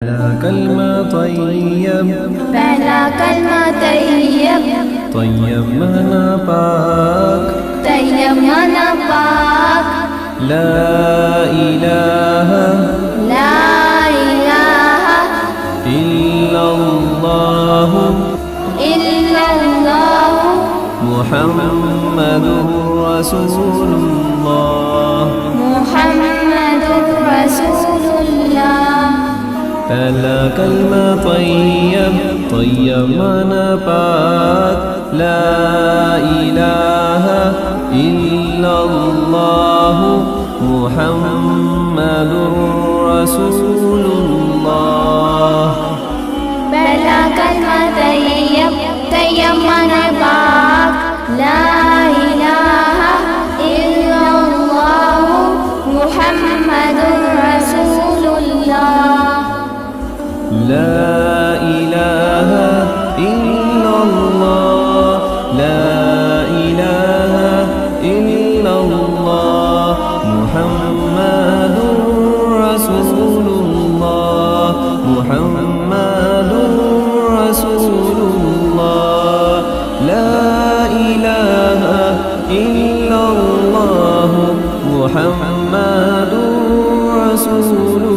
پہلا کلمہ طیب، پہلا کلمہ طیب، طیب مانا پاک، طیب مانا پاک، لا الہ لا الہ الا اللہ الا اللہ محمد رسول اللہ۔ محمد رسول اللہ۔ پہلا کلمہ طیب، طیب مانا پاک، لا الہ الا اللہ محمد رسول اللہ۔ پہلا کلمہ طیب، طیب مانا پاک، لا الہ الا اللہ محمد رسول اللہ۔ لا الہ الا اللہ، لا الہ الا اللہ محمد رسول اللہ، محمد رسول اللہ۔ لا الہ الا اللہ محمد رسول